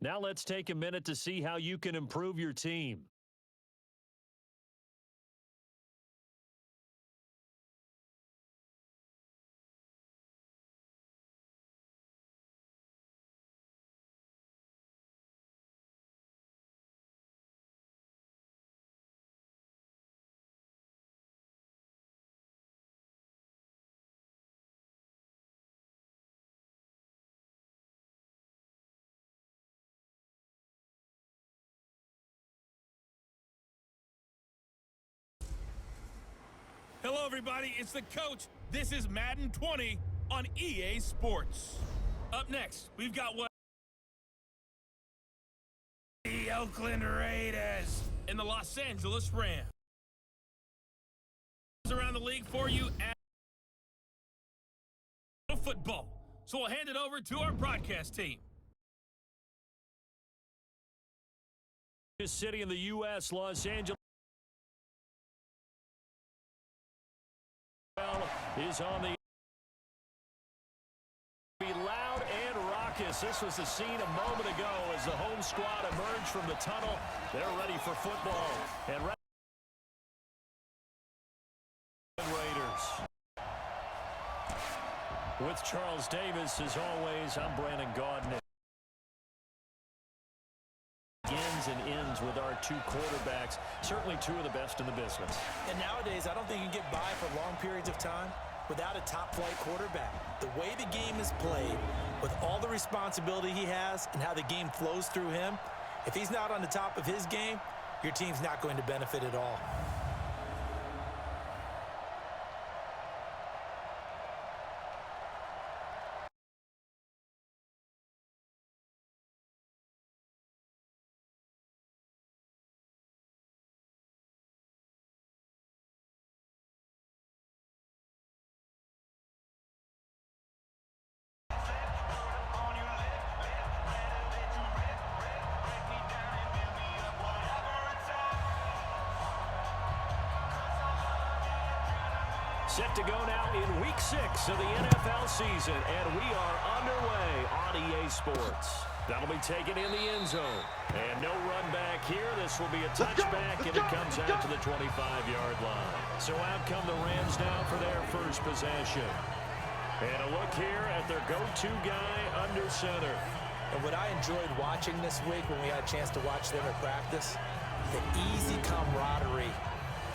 Now let's take a minute to see how you can improve your team. Hello, everybody. It's the coach. This is Madden 20 on EA Sports. Up next, we've got what? The Oakland Raiders and the Los Angeles Rams. Around the league for you at football. So we'll hand it over to our broadcast team. This city in the U.S., Los Angeles, is on the be loud and raucous. This was the scene a moment ago as the home squad emerged from the tunnel. They're ready for football. And Raiders. With Charles Davis, as always, I'm Brandon Gaudin. Begins and ends with our two quarterbacks, certainly two of the best in the business. And nowadays, I don't think you can get by for long periods of time without a top-flight quarterback. The way the game is played, with all the responsibility he has and how the game flows through him, if he's not on the top of his game, your team's not going to benefit at all. Set to go now in Week 6 of the NFL season, and we are underway on EA Sports. That'll be taken in the end zone. And no run back here. This will be a touchback, and it comes out to the 25-yard line. So out come the Rams now for their first possession. And a look here at their go-to guy under center. And what I enjoyed watching this week when we had a chance to watch them at practice, the easy camaraderie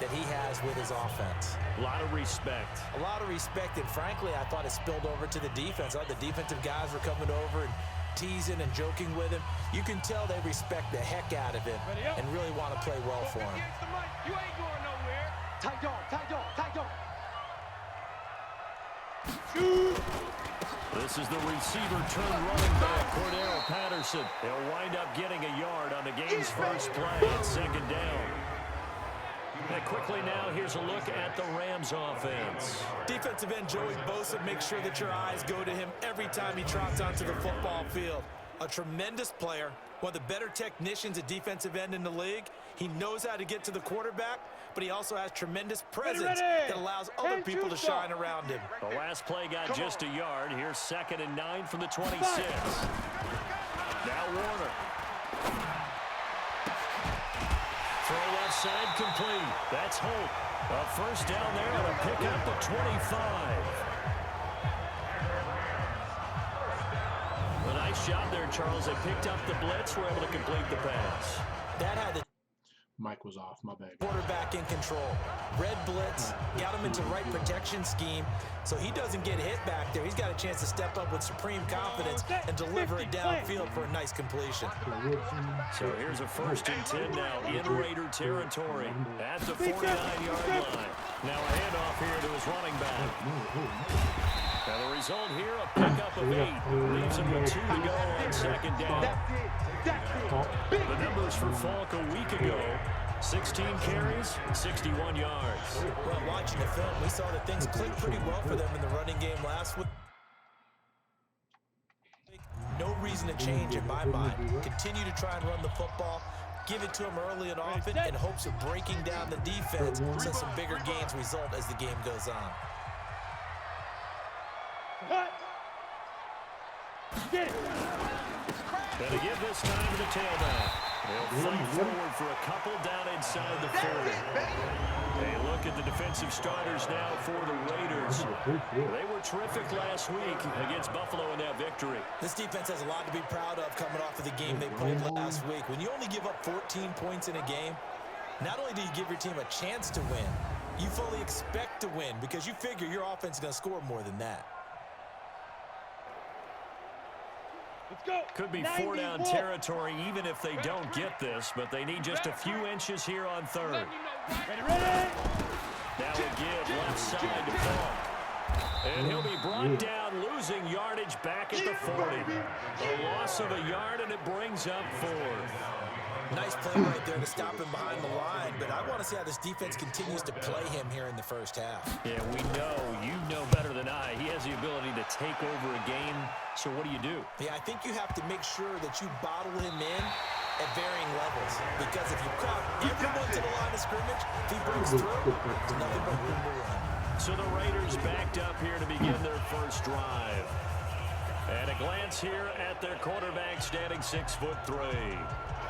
that he has with his offense. A lot of respect. A lot of respect, and frankly, I thought it spilled over to the defense. I thought the defensive guys were coming over and teasing and joking with him. You can tell they respect the heck out of him and really want to play well for him. You ain't going nowhere. Tight dog, tight dog, tight dog. This is the receiver turned running back, Cordero Patterson. They'll wind up getting a yard on the game's first play at second down. And quickly now, here's a look at the Rams offense. Defensive end Joey Bosa, make sure that your eyes go to him every time he trots onto the football field. A tremendous player, one of the better technicians at defensive end in the league. He knows how to get to the quarterback, but he also has tremendous presence that allows other people to shine around him. The last play got just a yard. Here's 2nd and 9 from the 26. Now Warner. Throw left side complete. That's Hope. A first down there and a pick up the 25. A nice shot there, Charles. They picked up the blitz, were able to complete the pass. That had the Mic was off, my bad. quarterback in control. Red blitz, got him into right protection scheme, so he doesn't get hit back there. He's got a chance to step up with supreme confidence and deliver it downfield for a nice completion. So here's a 1st and 10 now in Raider territory at the 49-yard line. Now a handoff here to his running back. Now the result here, a pickup of 8. Leaves him with 2 to go on second down. The numbers for Falk a week ago, 16 carries, 61 yards. Well, watching the film, we saw that things clicked pretty well for them in the running game last week. No reason to change in my mind. Continue to try and run the football, give it to him early and often in hopes of breaking down the defense so some bigger gains result as the game goes on. Get it. And to give this time to the tailback. They'll fight forward for a couple down inside the 40. A look at the defensive starters now for the Raiders. They were terrific last week against Buffalo in that victory. This defense has a lot to be proud of coming off of the game they played last week. When you only give up 14 points in a game, not only do you give your team a chance to win, you fully expect to win because you figure your offense is going to score more than that. Let's go. Could be 4-down territory even if they don't get this, but they need just a few inches here on third. Ready, ready. Now a give left side to Falk. And he'll be brought down, losing yardage back at the 40. A loss of a yard, and it brings up 4. Nice play right there to stop him behind the line, but I want to see how this defense continues to play him here in the first half. Yeah, you know better than I. He has the ability to take over a game, so what do you do? Yeah, I think you have to make sure that you bottle him in at varying levels, because if you crowd everyone to the line of scrimmage, if he breaks through, it's nothing but room to run. So the Raiders backed up here to begin their first drive. And a glance here at their quarterback standing 6'3".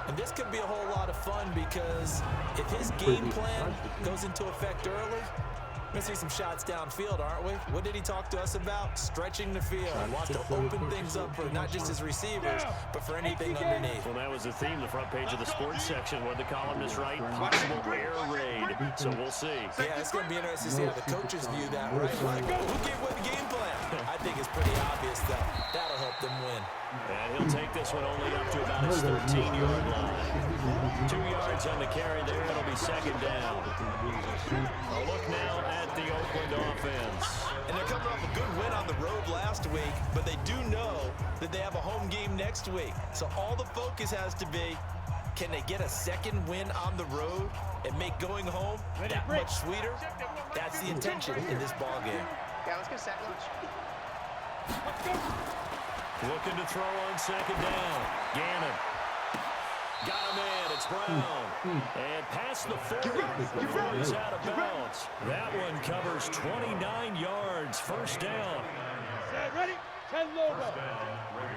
And this could be a whole lot of fun because if his game plan goes into effect early, we're going to see some shots downfield, aren't we? What did he talk to us about? Stretching the field. He wants to open things up for not just his receivers, but for anything underneath. Well, that was the theme, the front page of the sports section, where the columnist write, possible air raid. So we'll see. Yeah, it's going to be interesting to see how the coaches view that, right? Like, who gave away the game plan? I think it's pretty obvious, though. That'll help them win. And he'll take this one only up to about his 13-yard line. 2 yards on the carry there. It'll be second down. A look now at the Oakland offense. And they're coming off a good win on the road last week, but they do know that they have a home game next week. So all the focus has to be, can they get a second win on the road and make going home that much sweeter? That's the intention in this ball game. Yeah, let's get a second. Let's go. Looking to throw on second down. Gannon. Got him in. It's Brown. And past the 40 before he's out of bounds. That one covers 29 yards. First down. Set, ready? 10 logo.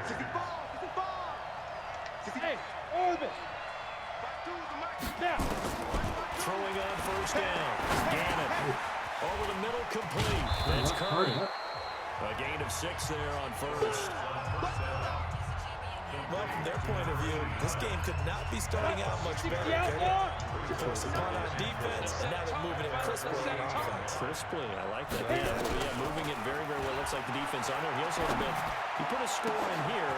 64. Hey, Orbit. Now. Throwing on first down. Gannon. Over the middle, complete. That's Curry. A gain of 6 there on first. Well, from their point of view, this game could not be starting out much better, could it? Force a punt on defense, and now they're moving it crisply on offense. Crisply, I like that. Yeah, moving it very, very well. Looks like the defense on there. Here's a little bit. You put a score in here,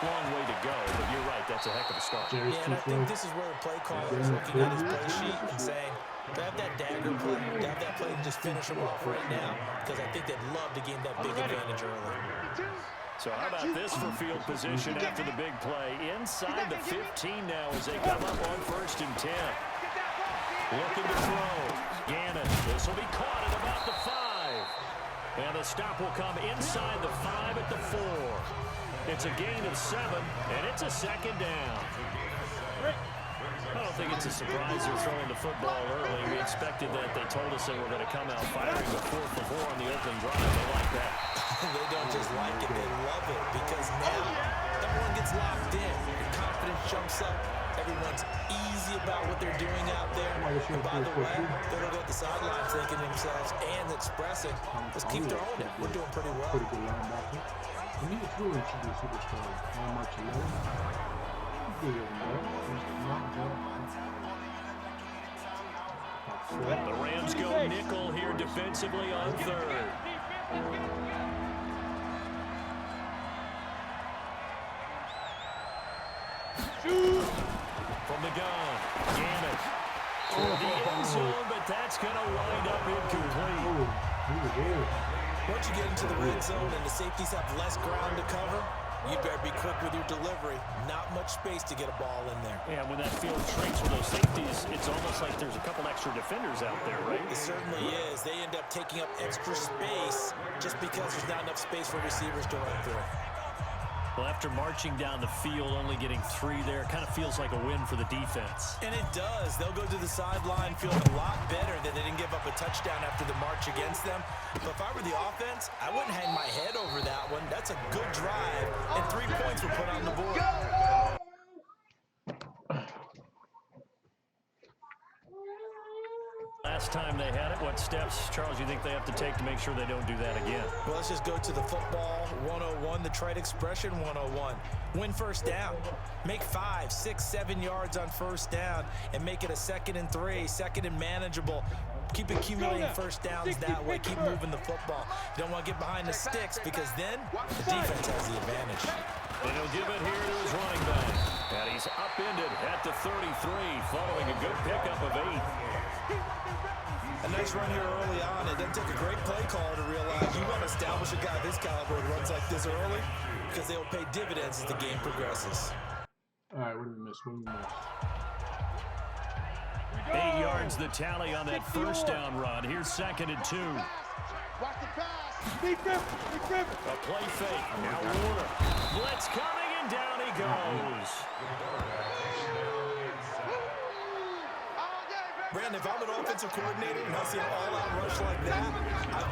long way to go, but you're right, that's a heck of a start. Yeah, and I think this is where the play caller is looking at his play sheet and saying, to have that dagger play, to have that play and just finish them off right now, because I think they'd love to gain that big advantage early. So how about this for field position after the big play? Inside the 15 now as they come up on 1st and 10. Looking to throw. Gannon. This will be caught at about the 5. And the stop will come inside the 5 at the 4. It's a gain of 7, and it's a second down. I don't think it's a surprise they're throwing the football early. We expected that. They told us they were going to come out firing the 4th for 4 on the opening drive. They like that. They don't just like it, they love it, because now everyone gets locked in. Your confidence jumps up. Everyone's easy about what they're doing out there. And by the way, they're going to go at the sidelines thinking to themselves and expressing, let's keep throwing it. We're doing pretty well. Pretty good linebacker. And he really should be superstar. How much he knows. He's good over there. He's not bad. The Rams go nickel here defensively on 3rd. From the gun, Gannon. Toward the end zone, but that's going to wind up incomplete. Once you get into the red zone and the safeties have less ground to cover, you better be quick with your delivery. Not much space to get a ball in there. Yeah, when that field shrinks with those safeties, it's almost like there's a couple extra defenders out there, right? It certainly is. They end up taking up extra space just because there's not enough space for receivers to run through. Well, after marching down the field, only getting 3 there, kind of feels like a win for the defense. And it does. They'll go to the sideline feeling a lot better that they didn't give up a touchdown after the march against them. But if I were the offense, I wouldn't hang my head over that one. That's a good drive, and 3 points were put on the board. last time they had it. What steps, Charles, you think they have to take to make sure they don't do that again? Well, let's just go to the football 101, the trade expression 101. Win first down. Make 5, 6, 7 yards on first down and make it a 2nd and 3, 2nd and manageable. Keep accumulating first downs that way. Keep moving the football. You don't want to get behind the sticks because then the defense has the advantage. And he'll give it here to his running back. And he's upended at the 33 following a good pickup of 8. A nice run here early on. It doesn't take a great play caller to realize you want to establish a guy of his caliber who runs like this early because they will pay dividends as the game progresses. All right, what did we miss? What did we miss? 8 yards the tally on that first down run. Here's 2nd and 2. Watch the pass. Big grip. A play fake. Now Warner. Blitz coming, and down he goes. Brandon, if I'm an offensive coordinator and I see an all-out rush like that,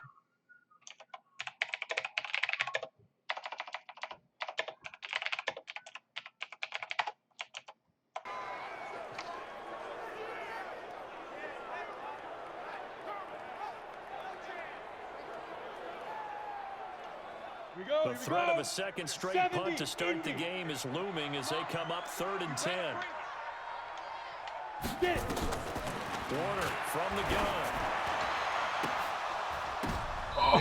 The threat of a second straight punt to start the game is looming as they come up 3rd and 10. Warner from the gun.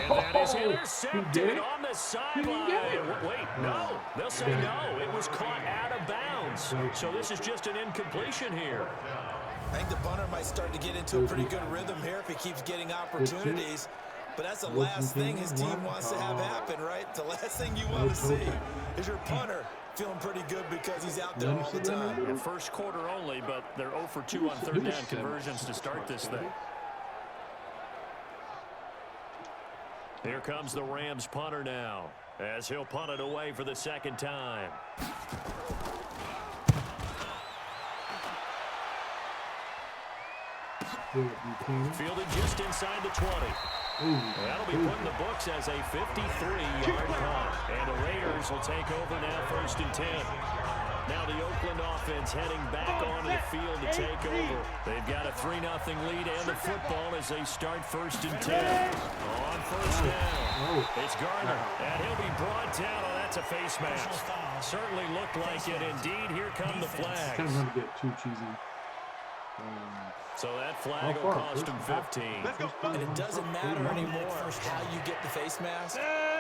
And that is intercepted on the sideline. Wait, no. They'll say no. It was caught out of bounds. So this is just an incompletion here. I think the punter might start to get into a pretty good rhythm here if he keeps getting opportunities. But that's the last thing his team wants to have happen, right? The last thing you want to see is your punter feeling pretty good because he's out there all the time. In first quarter only, but they're 0 for 2 on 3rd down conversions to start this thing. Here comes the Rams punter now as he'll punt it away for the 2nd time. Fielded just inside the 20. That'll be put in the books as a 53-yard punt. And the Raiders will take over now 1st and 10. Now the Oakland offense heading back onto the field to take over. They've got a 3-0 lead and the football as they start 1st and 10. On 1st down, it's Garner. And he'll be brought down. Oh, that's a face mask. Certainly looked like it. Indeed, here come the flags. Kind of going to get too cheesy. So that flag will cost him 15. And it doesn't matter anymore how you get the face mask.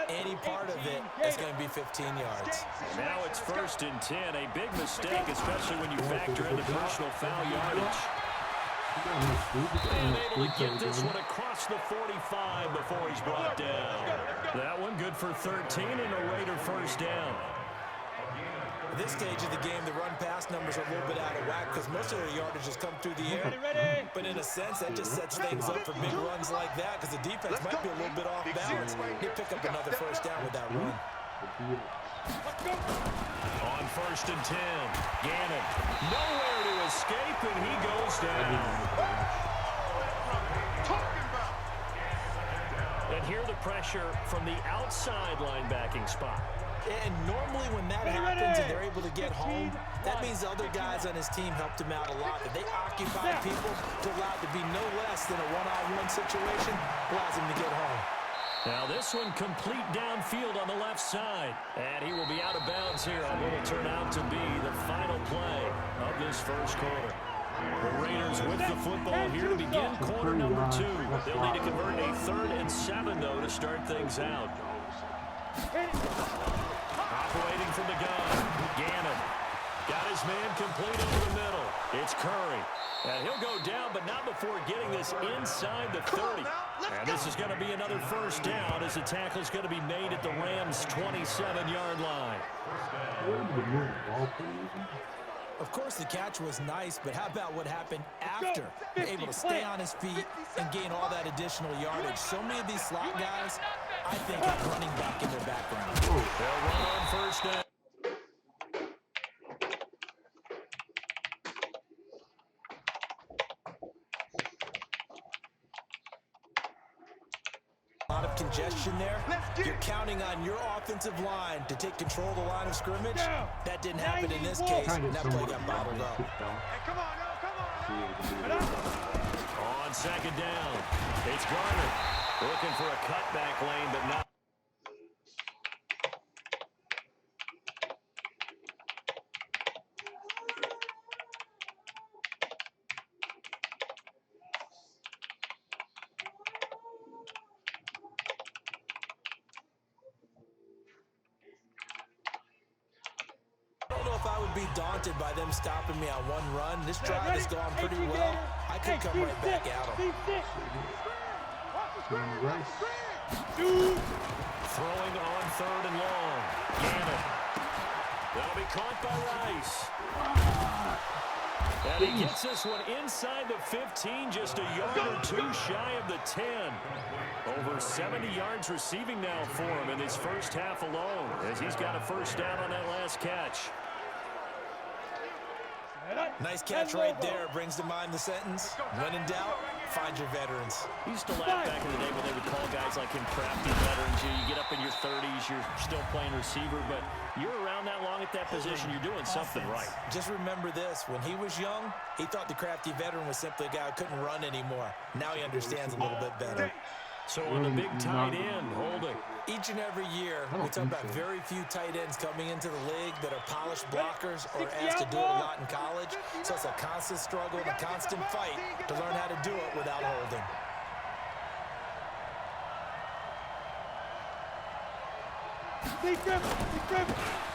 Any part of it is going to be 15 yards. Now it's 1st and 10. A big mistake, especially when you factor in the personal foul yardage. And able to get this one across the 45 before he's brought down. That one good for 13 and a Raider 1st down. At this stage of the game, the run-pass numbers are a little bit out of whack because most of their yardage has come through the air. But in a sense, that just sets things up for big runs like that because the defense might be a little bit off balance. They pick up another 1st down with that run. On 1st and 10, Gannon nowhere to escape, and he goes down. And here the pressure from the outside linebacking spot. And normally when that happens and they're able to get home, that means the other guys on his team helped him out a lot. That they occupy people to allow it to be no less than a one-on-one situation, allows him to get home. Now this one complete downfield on the left side. And he will be out of bounds here on what will turn out to be the final play of this first quarter. The Raiders with the football here to begin quarter number 2. They'll need to convert a 3rd and 7, though, to start things out. Operating from the gun, Gannon. Got his man complete over the middle. It's Curry. And he'll go down, but not before getting this inside the 30. And this is going to be another 1st down as the tackle's going to be made at the Rams' 27-yard line. Of course, the catch was nice, but how about what happened after? Able to stay on his feet and gain all that additional yardage. So many of these slot guys, I think, have running back in their background. They'll run on 1st down. A lot of congestion there. You're counting on your offensive line to take control of the line of scrimmage. That didn't happen in this case, and that play got bottled up. Hey, come on, now, come on. On second down, it's Garner looking for a cutback lane, but not. I don't know if I would be daunted by them stopping me on one run. This drive has gone pretty well. I could come right back at them. Throwing on third and long. Gannon. That'll be caught by Rice. And he gets this one inside the 15, just a yard or two shy of the 10. Over 70 yards receiving now for him in his first half alone, as he's got a first down on that last catch. Nice catch right there. Brings to mind the sentence, when in doubt, find your veterans. He used to laugh back in the day when they would call guys like him crafty veterans. You get up in your 30s, you're still playing receiver, but you're around that long at that position, you're doing something right. Just remember this, when he was young, he thought the crafty veteran was simply a guy who couldn't run anymore. Now he understands a little bit better. So on the big tight end, holding. Each and every year, we talk about very few tight ends coming into the league that are polished blockers or asked to do it a lot in college. So it's a constant struggle and a constant fight to learn how to do it without holding.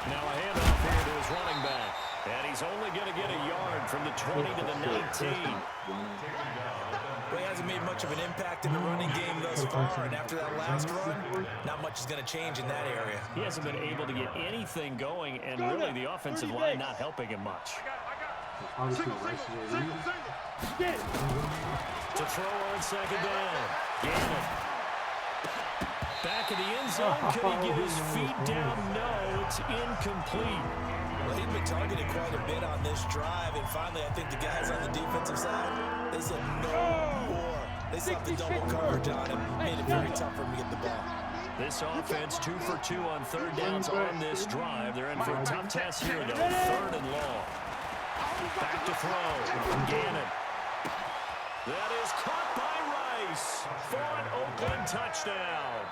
Now a handoff here to his running back. And he's only going to get a yard from the 20 to the 19. Well, he hasn't made much of an impact in the running game thus far, and after that last run, not much is going to change in that area. He hasn't been able to get anything going, and really the offensive line not helping him much. To throw on second down. Gannon. Back in the end zone. Could he get his feet down? No, it's incomplete. Well, he'd been targeted quite a bit on this drive, and finally I think the guys on the defensive side, they said no more. They slapped the double coverage on him, made it very tough for him to get the ball. This offense 2 for 2 on third downs on this drive. They're in for a tough test here, though. Third and long. Back to throw. Gannon. That is caught by Rice for an Oakland touchdown.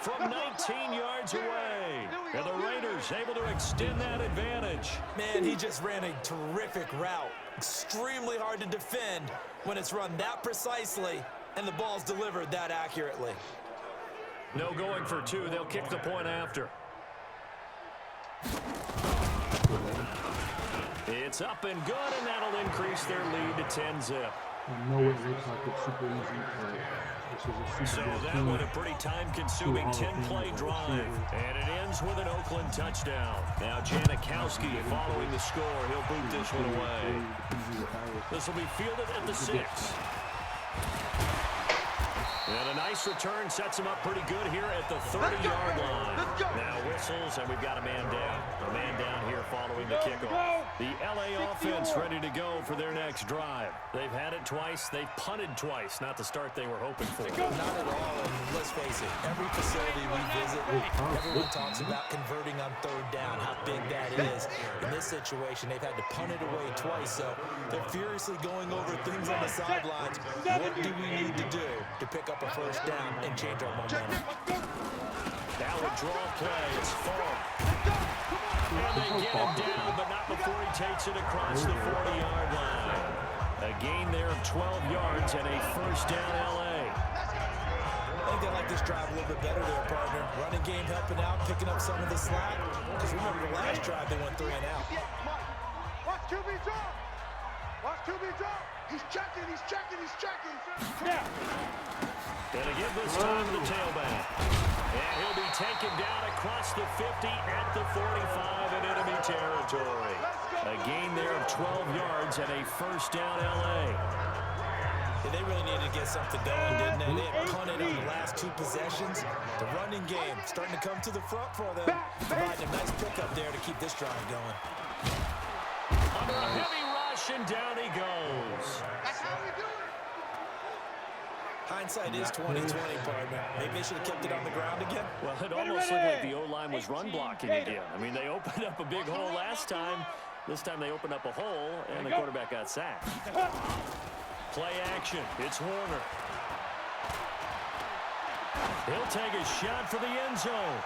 From 19 yards away. And the Raiders able to extend that advantage. Man, he just ran a terrific route. Extremely hard to defend when it's run that precisely and the ball's delivered that accurately. No going for two. They'll kick the point after. It's up and good, and that'll increase their lead to 10-zip. I know it looks like it's super easy, but this is a super So that was a pretty time-consuming 10-play drive, and it ends with an Oakland touchdown. Now Janikowski following the score. He'll boot this one away. This will be fielded at the 6. And a nice return sets him up pretty good here at the 30-yard line. Now whistles, and we've got a man down. A man down here following the kickoff. The LA offense ready to go for their next drive. They've had it twice. They've punted twice. Not the start they were hoping for. Not at all, and let's face it, every facility we visit, everyone talks about converting on third down, how big that is. In this situation, they've had to punt it away twice, so they're furiously going over things on the sidelines. What do we need to do to pick up a first down and change our momentum? Now a draw play. It's Falk. And they get him down, but not before he takes it across the 40-yard line. A gain there of 12 yards and a first down L.A. I think they like this drive a little bit better there, partner. Running game helping out, picking up some of the slack. Because remember the last drive, they went 3 and out. Watch QB drop. Watch QB drop. He's checking, he's checking, he's checking. Yeah. Gonna give this time to the tailback. And he'll be taken down across the 50 at the 45 in enemy territory. A gain there of 12 yards and a first down L.A. Yeah, they really needed to get something going, didn't they? They had punted on the last 2 possessions. The running game starting to come to the front for them. Providing a nice pickup there to keep this drive going. Under a heavy rush, and down he goes. That's how we do it. Hindsight is 20/20, partner. Maybe they should have kept it on the ground again. Well, it almost looked like the O-line was run blocking again. I mean, they opened up a big hole last time, This time they opened up a hole, and the quarterback got sacked. Play action. It's Warner. He'll take a shot for the end zone.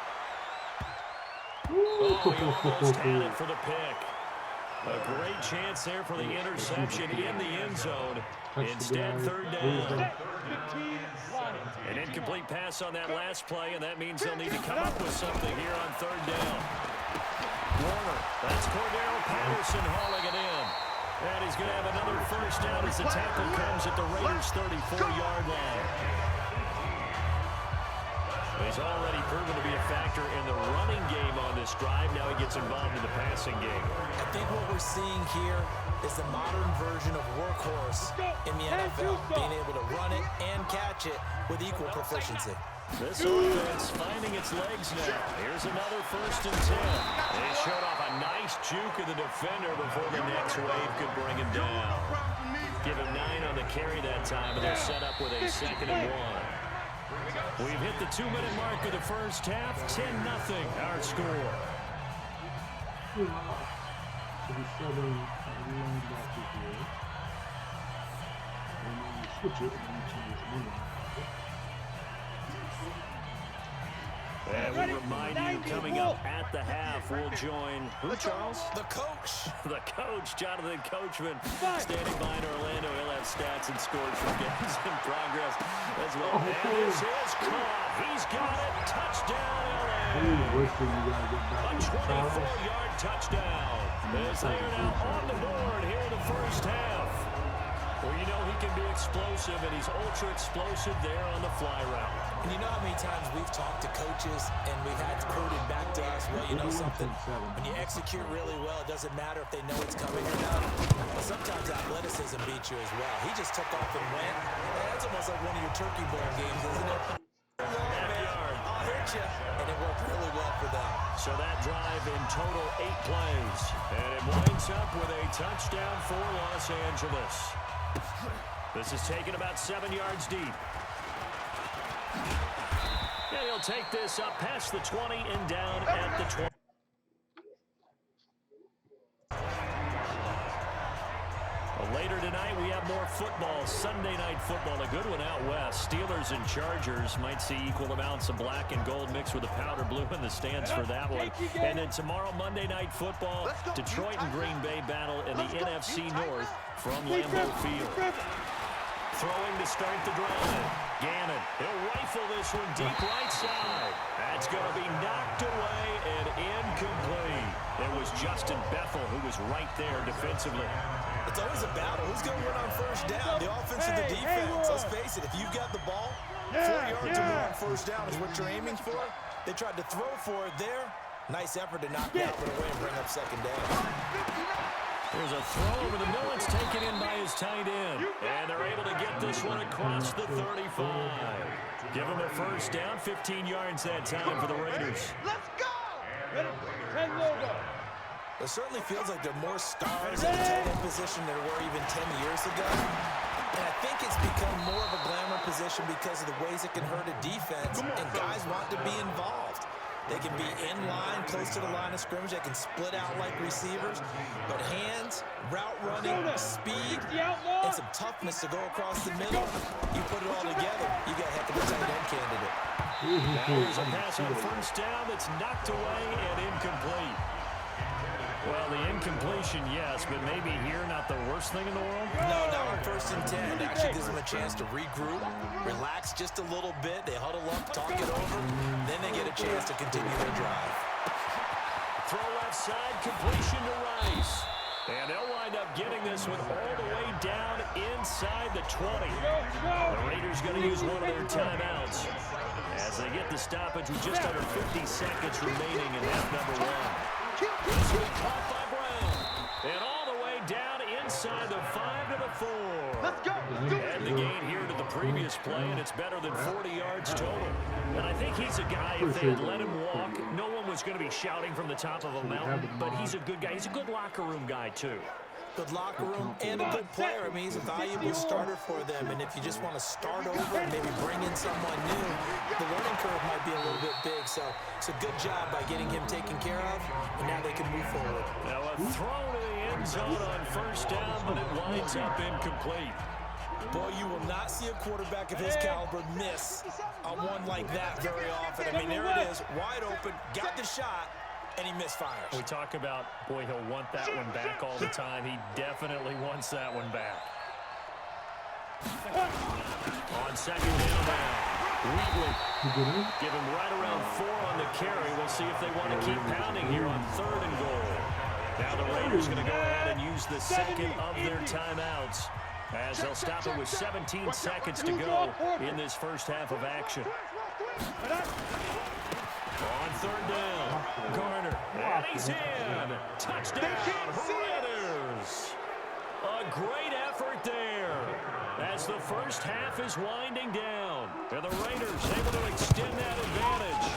Oh, he almost had it for the pick. A great chance there for the interception in the end zone. Instead, third down. An incomplete pass on that last play, and that means they'll need to come up with something here on third down. Warner, that's Cordero Patterson hauling it in. And he's going to have another first down as the tackle comes at the Raiders' 34-yard line. He's already proven to be a factor in the running game on this drive. Now he gets involved in the passing game. I think what we're seeing here is the modern version of workhorse in the NFL, being able to run it and catch it with equal proficiency. This offense finding its legs now. Here's another 1st and 10. And he showed off a nice juke of the defender before the next wave could bring him down. Give him 9 on the carry that time, and they're set up with a 2nd and 1. We've hit the 2-minute mark of the first half. 10-0 our score. To the southern linebacker here. And then you switch it and you change the name. And we remind you, coming up at the half, we'll join, who, Charles? The coach. The coach, Jonathan Coachman, standing by in Orlando. He'll have stats and scores from games in progress as well. And this is caught. He's got it. Touchdown, LA. A 24-yard touchdown. As they are now on the board here in the first half. Well, you know he can be explosive, and he's ultra-explosive there on the fly route. And you know how many times we've talked to coaches and we've had quoted back to us, well, you know something, when you execute really well, it doesn't matter if they know it's coming or not. But sometimes athleticism beats you as well. He just took off and went. That's almost like one of your turkey bowl games, isn't it? I'll hit you. And it worked really well for them. So that drive in total 8 plays. And it winds up with a touchdown for Los Angeles. This is taken about 7 yards deep. And he'll take this up past the 20 and down at the 20. Well, later tonight, we have more football. Sunday night football, a good one out west. Steelers and Chargers might see equal amounts of black and gold mixed with the powder blue in the stands for that one. And then tomorrow, Monday night football, Detroit and Green Bay battle in the NFC North from Lambeau Field. Throwing to start the drive. Gannon, he'll rifle this one deep right side. That's going to be knocked away and incomplete. It was Justin Bethel who was right there defensively. It's always a battle. Who's going to win on first down? The offense or the defense? Let's face it, if you've got the ball, 4 yards or more on first down is what you're aiming for. They tried to throw for it there. Nice effort to knock that one away and bring up second down. There's a throw over the middle. It's taken in by his tight end. And they're able to get this one across the 35. Give them a first down, 15 yards that time for the Raiders. Let's go! It certainly feels like there are more stars in the tight end position than there were even 10 years ago. And I think it's become more of a glamour position because of the ways it can hurt a defense, and guys want to be involved. They can be in line, close to the line of scrimmage. They can split out like receivers. But hands, route running, speed, and some toughness to go across the middle, you put it all together, you got a heck of a tight end candidate. There's a pass on first down that's knocked away and incomplete. Well, the incompletion, yes, but maybe here not the worst thing in the world? No, on 1st and 10. It actually gives them a chance to regroup, relax just a little bit. They huddle up, talk it over. Then they get a chance to continue their drive. Throw left side, completion to Rice. And they'll wind up getting this one all the way down inside the 20. The Raiders going to use one of their timeouts as they get the stoppage with just under 50 seconds remaining in half number 1. This one caught by Brown. And all the way down inside the 5 to the 4. Let's go. And the gain here to the previous play, and it's better than 40 yards total. And I think he's a guy, if they had let him walk, no one was going to be shouting from the top of a mountain, but he's a good guy. He's a good locker room guy, too. Good locker room and a good player. I mean, he's a valuable starter for them. And if you just want to start over and maybe bring in someone new, the learning curve might be a little bit big. So it's a good job by getting him taken care of, and now they can move forward. Now a throw to the end zone on first down, but it winds up incomplete. Boy, you will not see a quarterback of his caliber miss on one like that very often. I mean, there it is, wide open, got the shot, and he misfires. We talk about, boy, he'll want that one back all the time. He definitely wants that one back. On second down now, Wheatley give him right around 4 on the carry. We'll see if they want to keep pounding here on 3rd and goal. Now the Raiders going to go ahead and use the second of their timeouts, as they'll stop it with 17 seconds to go in this first half of action. On 3rd down, Garner, and he's in. Touchdown, Raiders. A great effort there as the first half is winding down. And the Raiders able to extend that advantage.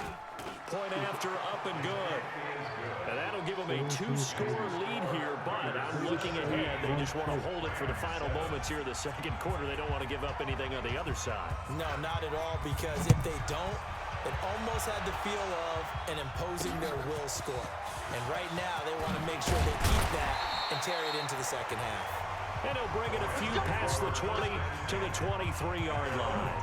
Point after, up and good. And that'll give them a 2-score lead here, but I'm looking ahead. They just want to hold it for the final moments here of the second quarter. They don't want to give up anything on the other side. No, not at all, because if they don't, it almost had the feel of an imposing their will score. And right now, they want to make sure they keep that and carry it into the second half. And he'll bring it a few past the 20 to the 23-yard line.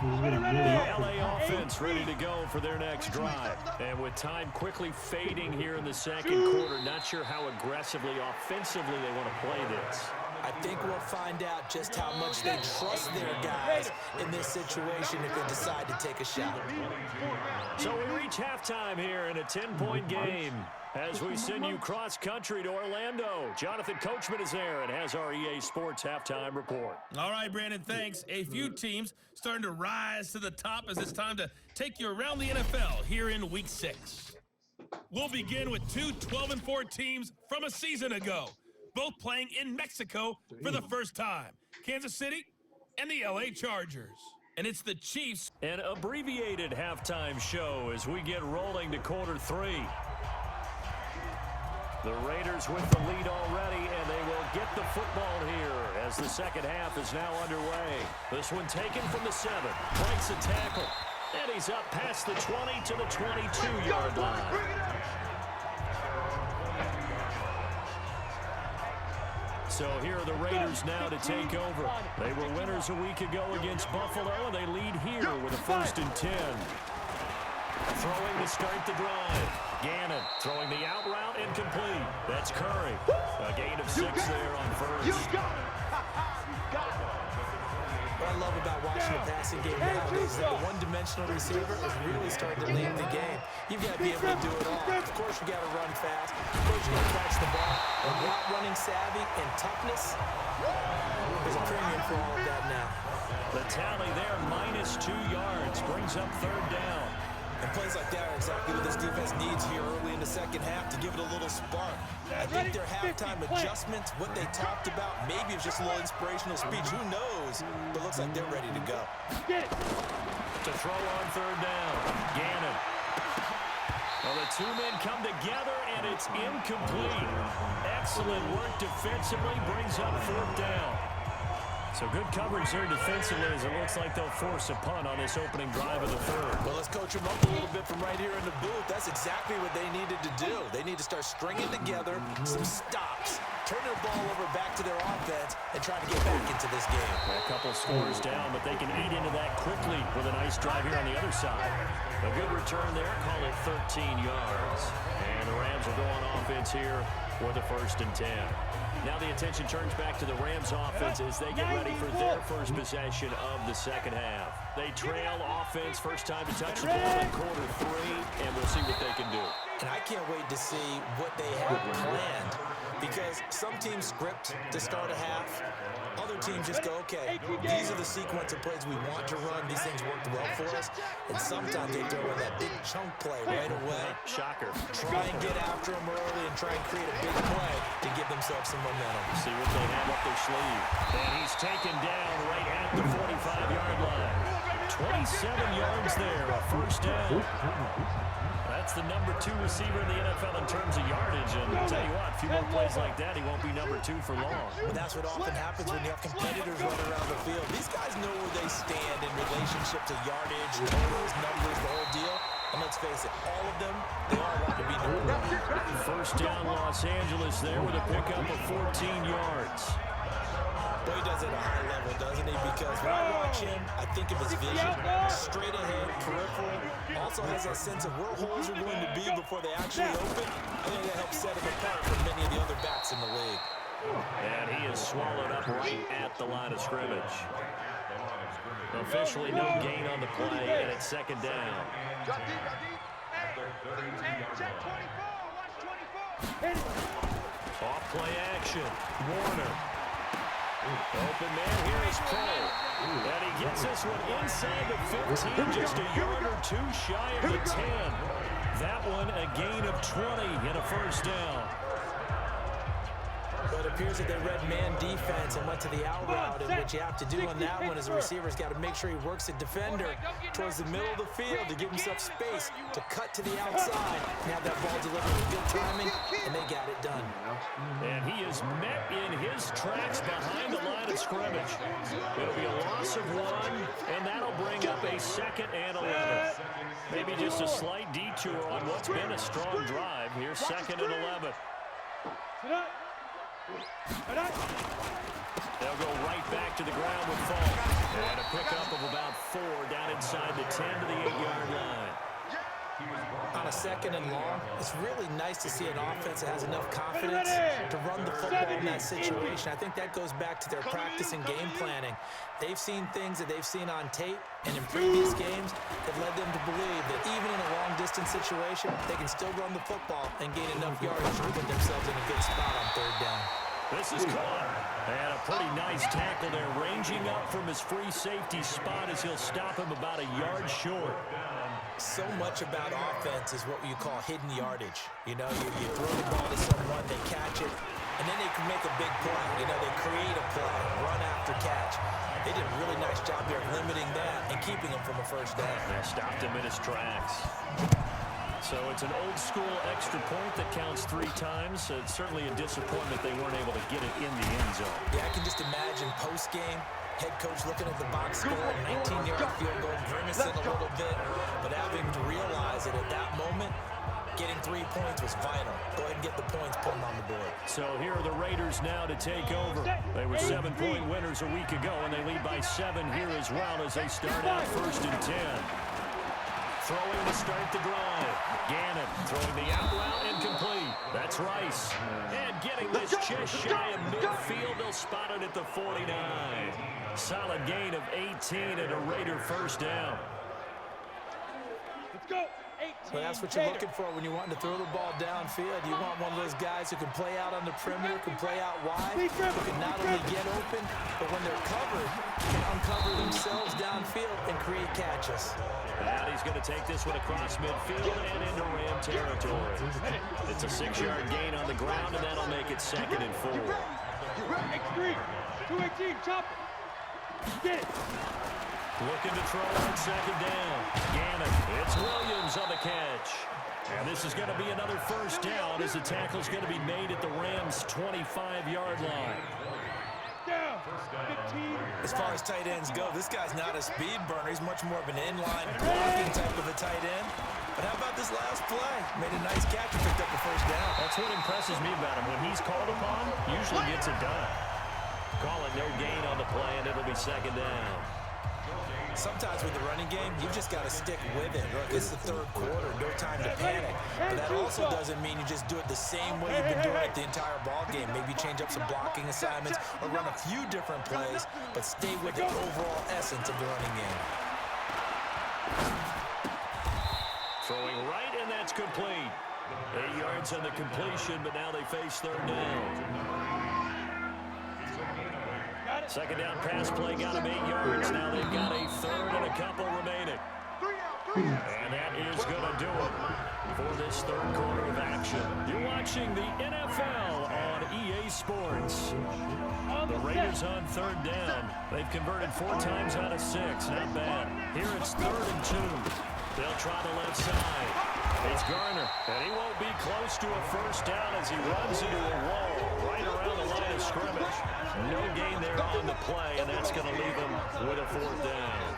The LA offense ready to go for their next drive. And with time quickly fading here in the second quarter, not sure how aggressively, offensively they want to play this. I think we'll find out just how much they trust their guys in this situation if they decide to take a shot. So we reach halftime here in a 10-point game as we send you cross-country to Orlando. Jonathan Coachman is there and has our EA Sports halftime report. All right, Brandon, thanks. A few teams starting to rise to the top as it's time to take you around the NFL here in Week 6. We'll begin with two 12-4 teams from a season ago, both playing in Mexico for the first time, Kansas City and the LA Chargers. And it's the Chiefs. An abbreviated halftime show as we get rolling to quarter 3. The Raiders with the lead already, and they will get the football here as the second half is now underway. This one taken from the 7, breaks a tackle, and he's up past the 20 to the 22-yard line. So here are the Raiders now to take over. They were winners a week ago against Buffalo, and they lead here with a 1st and 10. Throwing to start the drive. Gannon throwing the out route incomplete. That's Curry. A gain of 6 there on first. What I love about watching the passing game nowadays is that the one-dimensional receiver is really starting to lead the game. You've got to be able to do it all. Of course, you got to run fast. Of course, you got to catch the ball. And route running savvy and toughness, there's a premium for all of that now. The tally there, -2 yards, brings up 3rd down. And plays like that are exactly what this defense needs here early in the second half to give it a little spark. I think their halftime adjustments, what they talked about, maybe it's just a little inspirational speech. Who knows? But it looks like they're ready to go. To throw on 3rd down, Gannon. Well, the 2 men come together, and it's incomplete. Excellent work defensively, brings up 4th down. So good coverage there defensively as it looks like they'll force a punt on this opening drive of the 3rd. Well, let's coach them up a little bit from right here in the booth. That's exactly what they needed to do. They need to start stringing together some stops, turn their ball over back to their offense, and try to get back into this game. A couple scores down, but they can eat into that quickly with a nice drive here on the other side. A good return there, call it 13 yards. And the Rams will go on offense here with a 1st and 10. Now the attention turns back to the Rams offense as they get ready for their first possession of the second half. They trail offense, first time to touch the ball in quarter 3, and we'll see what they can do. And I can't wait to see what they have planned, because some teams script to start a half. Other teams just go, okay, these are the sequence of plays we want to run. These things worked well for us. And sometimes they throw in that big chunk play right away. Shocker. Try and get after them early and try and create a big play to give themselves some momentum. See what they have up their sleeve. And he's taken down right at the 45-yard line. 27 yards there, a 1st down. down. That's the number 2 receiver in the NFL in terms of yardage. And I'll tell you what, a few more plays like that, he won't be number 2 for long. Well, that's what often happens when you have competitors running around the field. These guys know where they stand in relationship to yardage, totals, numbers, the whole deal. And let's face it, all of them, they all want to be number 1. First down, Los Angeles there with a pickup of 14 yards. But he does it at a high level, doesn't he? Because when I watch him, I think of his vision. Straight ahead, peripheral. Also has that sense of where holes are going to be before they actually open. I think that helps set him apart from many of the other backs in the league. And he is swallowed up right at the line of scrimmage. Officially no gain on the play, and it's second down. Off play action. Warner. Open man, here is Cole. And he gets this one inside the 15, just a yard or 2 shy of the 10. That one a gain of 20 and a first down. But it appears that they read man defense and went to the out route, and what you have to do on that one is the receiver's got to make sure he works the defender towards the middle of the field to give himself space to cut to the outside and have that ball delivered with good timing, and they got it done. And he is met in his tracks behind the line of scrimmage. It'll be a loss of 1, and that'll bring up a 2nd and 11. Maybe just a slight detour on what's been a strong drive. Here's 2nd and 11. They'll go right back to the ground with Fall. And a pickup of about 4 down inside the 10 to the 8-yard line. On a 2nd and long, it's really nice to see an offense that has enough confidence to run the football in that situation. I think that goes back to their practice and game planning. They've seen things that they've seen on tape and in previous games that led them to believe that even in a long-distance situation, they can still run the football and gain enough yardage to put themselves in a good spot on 3rd down. This is caught. And a pretty nice tackle there, ranging up from his free safety spot as he'll stop him about a yard short. So much about offense is what you call hidden yardage. You know, you throw the ball to someone, they catch it, and then they can make a big play. You know, they create a play, run after catch. They did a really nice job there of limiting that and keeping him from a first down. They stopped him in his tracks. So it's an old-school extra point that counts 3 times. It's certainly a disappointment they weren't able to get it in the end zone. Yeah, I can just imagine post-game, head coach looking at the box score, 19-yard field goal, grimacing a little bit, but having to realize that at that moment, getting 3 points was vital. Go ahead and get the points, put them on the board. So here are the Raiders now to take over. They were 7-point winners a week ago, and they lead by 7 here as well as they start out 1st and 10. Throwing to start the drive. Gannon throwing the out route incomplete. That's Rice. And getting this just shy of midfield. They'll spot it at the 49. Solid gain of 18 and a Raider first down. Let's go. Well, that's what you're looking for when you're wanting to throw the ball downfield. You want one of those guys who can play out on the perimeter, can play out wide, who can not only get open, but when they're covered, can uncover themselves downfield and create catches. And he's going to take this one across midfield and into Ram territory. It's a 6-yard gain on the ground, and that'll make it 2nd and 4. X3, 218, chop it. Get it. Looking to throw on 2nd down. Gannon. It's Williams on the catch. And this is going to be another first down as the tackle's going to be made at the Rams' 25-yard line. Down. 15. As far as tight ends go, this guy's not a speed burner. He's much more of an inline blocking type of a tight end. But how about this last play? Made a nice catch and picked up the first down. That's what impresses me about him. When he's called upon, usually gets it done. Call it no gain on the play, and it'll be 2nd down. Sometimes with the running game, you've just got to stick with it. Look, it's the 3rd quarter, no time to panic. But that also doesn't mean you just do it the same way you've been doing it the entire ball game. Maybe change up some blocking assignments or run a few different plays, but stay with the overall essence of the running game. Throwing right, and that's complete. 8 yards on the completion, but now they face 3rd down. 2nd down pass play got him 8 yards. Now they've got a 3rd and a couple remaining. And that is going to do it for this 3rd quarter of action. You're watching the NFL on EA Sports. The Raiders on 3rd down. They've converted 4 times out of 6. Not bad. Here it's 3rd and 2. They'll try the left side. It's Garner, and he won't be close to a first down as he runs into a wall right around the line of scrimmage. No gain there on the play, and that's going to leave him with a fourth down.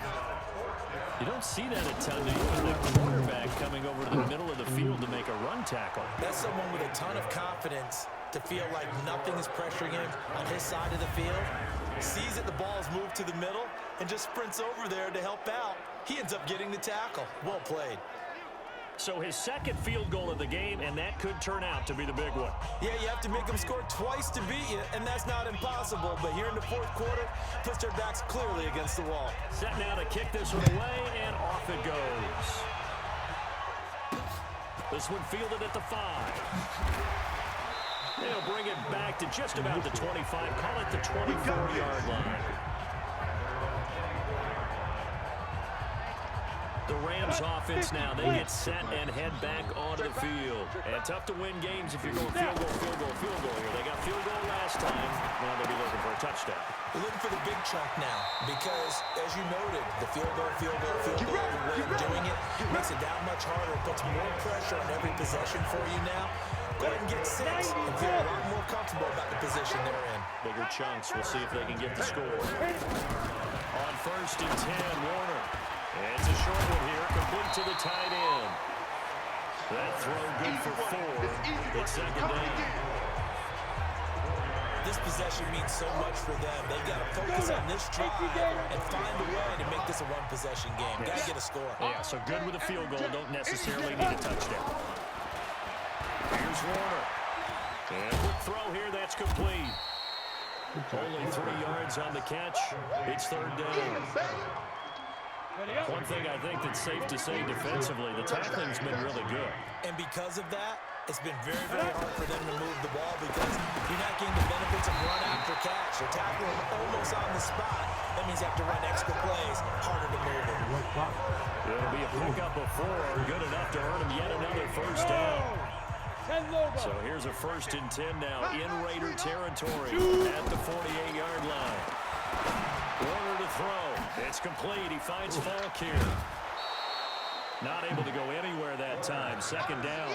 You don't see that a ton, do you? The quarterback coming over to the middle of the field to make a run tackle. That's someone with a ton of confidence to feel like nothing is pressuring him on his side of the field. Sees that the ball's moved to the middle and just sprints over there to help out. He ends up getting the tackle. Well played. So his second field goal of the game, and that could turn out to be the big one. Yeah, you have to make them score twice to beat you, and that's not impossible. But here in the fourth quarter, puts their backs clearly against the wall. Set now to kick this one away, and off it goes. This one fielded at the 5. They'll bring it back to just about the 25. Call it the 24-yard line. The Rams offense now, they get set and head back onto the field. And tough to win games if you're going field goal here. They got field goal last time. Now they'll be looking for a touchdown. We're looking for the big chunk now because, as you noted, the field goal, the way of doing it makes it that much harder. It puts more pressure on every possession for you now. Go ahead and get 6 and feel a lot more comfortable about the position they're in. Bigger chunks. We'll see if they can get the score. On 1st and 10, Warner. And it's a short one here, complete to the tight end. That throw good for 4. It's second down. This possession means so much for them. They've got to focus on this drive and find a way to make this a one-possession game. Got to get a score. Yeah, so good with a field goal. Don't necessarily need a touchdown. Here's Warner. And quick throw here. That's complete. Only 3 yards on the catch. It's third down. One thing I think that's safe to say defensively, the tackling's been really good. And because of that, it's been very, very hard for them to move the ball because you're not getting the benefits of run after catch. They're tackling almost on the spot. That means you have to run extra plays, harder to move it. It'll be a pickup of 4, good enough to earn him yet another first down. So here's a 1st and 10 now in Raider territory at the 48-yard line. Warner to throw. It's complete. He finds Falk here. Not able to go anywhere that time. Second down.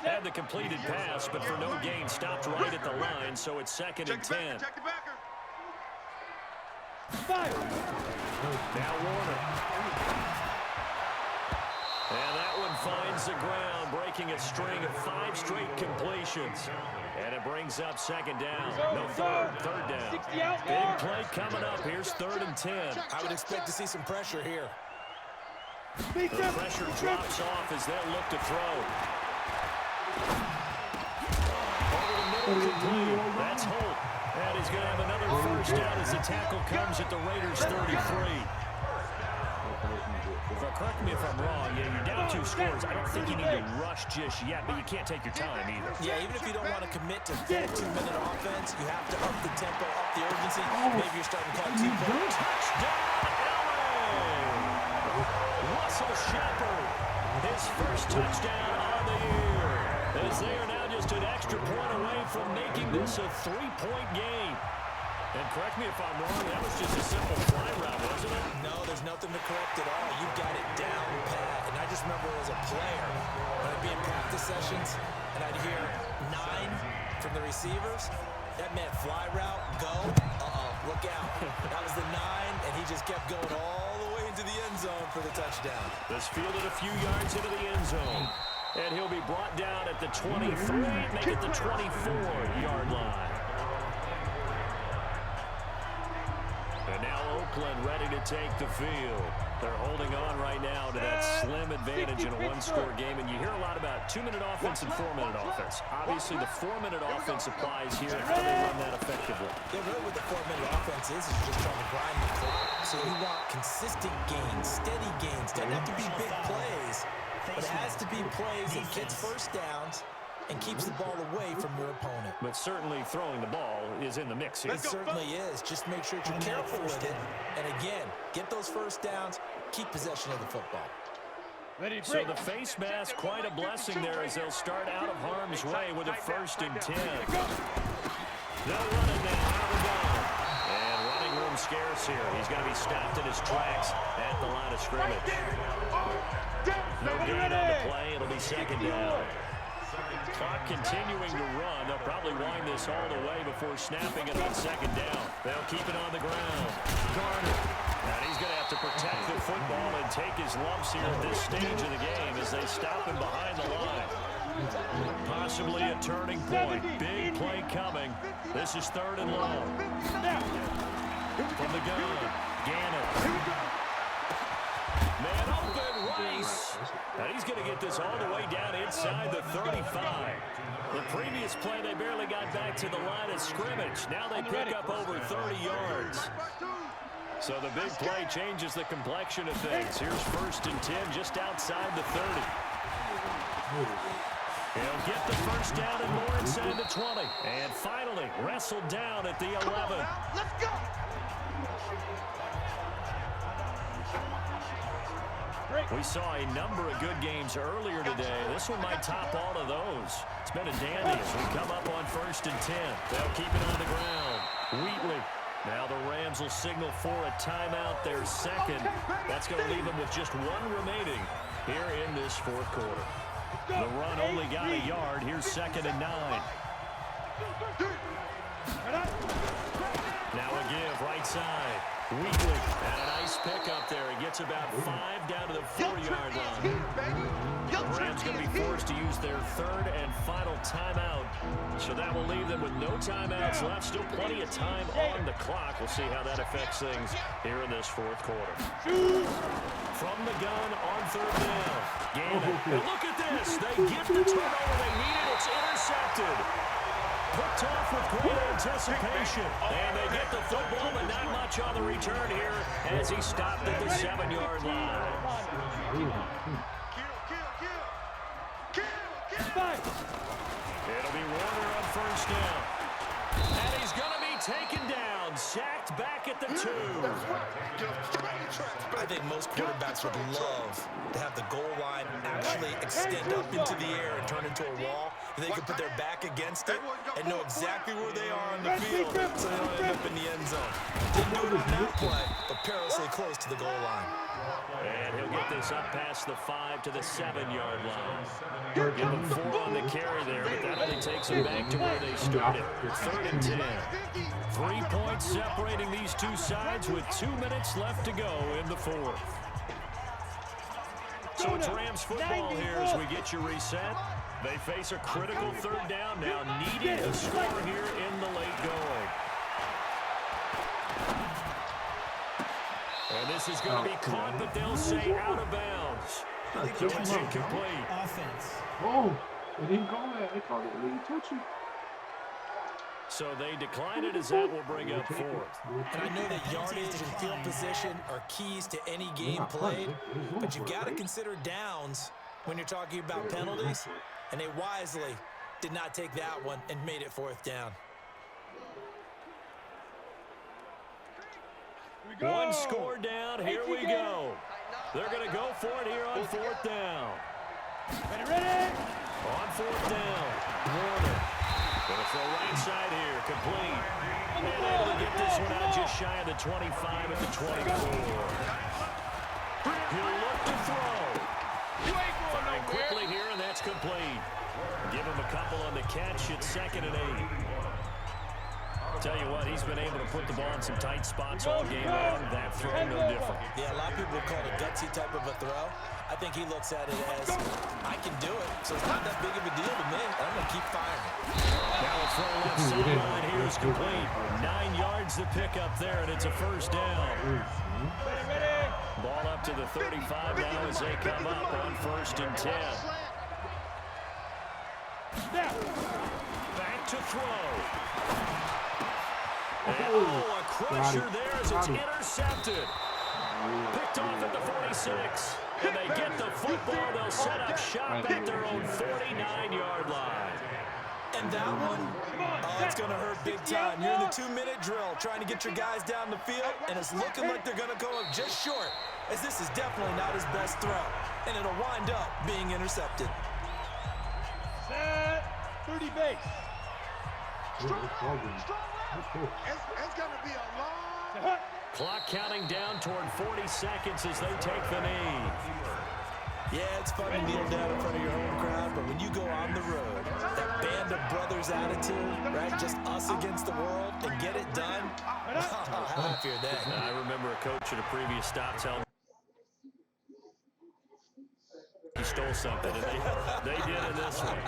Had the completed pass, but for no gain, stopped right at the line, so it's 2nd and 10. Now Warner. And that one finds the ground, breaking a string of 5 straight completions. And it brings up 2nd down. No, third down. Big play coming up. Here's 3rd and 10. I would expect to see some pressure here. The pressure drops off as they'll look to throw. Over the middle, complete. That's Holt. And he's going to have another first down as the tackle comes at the Raiders' 33. Correct me if I'm wrong, you're down 2 scores. I don't think you need to rush just yet, but you can't take your time either. Yeah, even if you don't want to commit to 2-minute offense, you have to up the tempo, up the urgency. Maybe you're starting to call 2 points. Touchdown, LA! Russell Shepard, his first touchdown on the year. As they are now just an extra point away from making this a 3-point game. And correct me if I'm wrong, that was just a simple fly route, wasn't it? No, there's nothing to correct at all. You've got it down pat. And I just remember as a player, when I'd be in practice sessions, and I'd hear 9 from the receivers, that meant fly route, go, look out. That was the 9, and he just kept going all the way into the end zone for the touchdown. This fielded a few yards into the end zone. And he'll be brought down at the 23, make it the 24-yard line. And now Oakland ready to take the field. They're holding on right now to that slim advantage in a 1-score game. And you hear a lot about 2-minute offense and 4-minute offense. Obviously, the 4-minute offense applies here. How do they run that effectively? Yeah, really what the 4-minute offense is you're just trying to grind the clock. So you want consistent gains, steady gains. Doesn't have to be big plays, but it has to be plays that gets first downs and keeps the ball away from your opponent. But certainly throwing the ball is in the mix here. It certainly is. Just make sure you're careful with it. And again, get those first downs, keep possession of the football. So the face mask, quite a blessing there as they'll start out of harm's way with a 1st and 10. They'll run it now. And running room scarce here. He's going to be stopped in his tracks at the line of scrimmage. No gain on the play. It'll be second down. Clock continuing to run. They'll probably wind this all the way before snapping it on second down. They'll keep it on the ground. Garner. And he's going to have to protect the football and take his lumps here at this stage of the game as they stop him behind the line. Possibly a turning point. Big play coming. This is third and long. From the gun, Gannon. Man open, Rice. And he's going to get this all the way down inside the 35. The previous play, they barely got back to the line of scrimmage. Now they pick up over 30 yards. So the big play changes the complexion of things. Here's 1st and 10 just outside the 30. He'll get the first down and more inside the 20. And finally wrestled down at the 11. Let's go. We saw a number of good games earlier today. This one might top all of those. It's been a dandy as we come up on 1st and 10. They'll keep it on the ground. Wheatley. Now the Rams will signal for a timeout, their second. That's going to leave them with just one remaining here in this fourth quarter. The run only got a yard. Here's 2nd and 9. Now a give right side. Wheatley, and a nice pickup there. He gets about 5 down to the 4-yard line. The Rams going to be forced to use their 3rd and final timeout. So that will leave them with no timeouts left. Still plenty of time on the clock. We'll see how that affects things here in this fourth quarter. From the gun on 3rd down. Gannon. And look at this. They get the turnover they needed. It's intercepted. Picked off with great anticipation. And they get the football, but not much on the return here as he stopped at the 7-yard line. It'll be Warner on 1st down. And he's going to be taken down, sacked back at the 2. I think most quarterbacks would love to have the goal line actually extend up into the air and turn into a wall. They can put their back against it and know exactly where they are on the field so they don't end up in the end zone. Didn't do it on that play, but perilously close to the goal line. And he'll get this up past the 5 to the 7-yard line. Give him 4 on the carry there, but that only takes them back to where they started. 3rd and 10. 3 points separating these two sides with 2 minutes left to go in the fourth. So it's Rams football here as we get you reset. They face a critical 3rd down now, needing to score here in the late going. And this is going to be caught, but they'll say out of bounds. It's incomplete. Offense. Oh, they didn't call that. They called it illegal touching. So they decline it as that will bring up 4th. And I know that yardage and field position are keys to any game played, but you've got to consider downs when you're talking about penalties, and they wisely did not take that one and made it 4th down. One score down, here we go. They're going to go for it here on 4th down. Ready? On 4th down, Warner. Going to throw right side here, complete. And able to get this one out just shy of the 25 at the 24. He'll look to throw. Firing quickly here, and that's complete. Give him a couple on the catch. It's 2nd and 8. Tell you what, he's been able to put the ball in some tight spots all game long. That throw, no different. Yeah, a lot of people would call it a gutsy type of a throw. I think he looks at it as, I can do it, so it's not that big of a deal to me. I'm going to keep firing. Now a throw left sideline here is complete. 9 yards to pick up there, and it's a 1st down. Ball up to the 35 now as they come up on 1st and 10. Back to throw. And, a crusher there as it's intercepted. Picked off at the 46. And they get the football. They'll set up shop at their own 49-yard line. And that one, it's going to hurt big time. You're in the 2-minute drill trying to get your guys down the field, and it's looking like they're going to go up just short, as this is definitely not his best throw. And it'll wind up being intercepted. Set. 30 base. Strong leg. It's going to be a long Clock counting down toward 40 seconds as they take the knee. Yeah, it's fun to kneel down in front of your home crowd, but when you go on the road, that band of brothers attitude, right, just us against the world, and get it done, how happy are they? I remember a coach at a previous stop telling me he stole something, and they did in this one.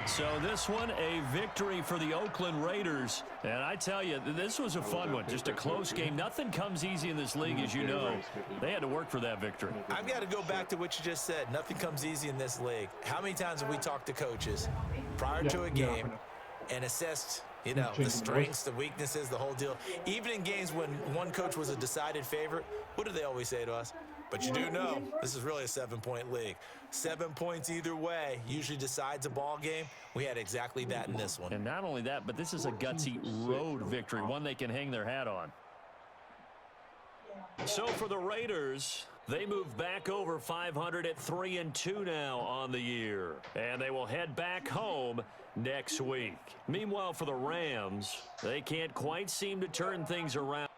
So this one, a victory for the Oakland Raiders. And I tell you, this was a fun one. Just a close game. Nothing comes easy in this league, as you know. They had to work for that victory. I've got to go back to what you just said. Nothing comes easy in this league. How many times have we talked to coaches prior to a game and assessed, you know, the strengths, the weaknesses, the whole deal? Even in games when one coach was a decided favorite, what do they always say to us? But you do know this is really a 7-point league. 7 points either way usually decides a ball game. We had exactly that in this one. And not only that, but this is a gutsy road victory, one they can hang their hat on. So for the Raiders, they move back over 500 at 3-2 now on the year. And they will head back home next week. Meanwhile, for the Rams, they can't quite seem to turn things around.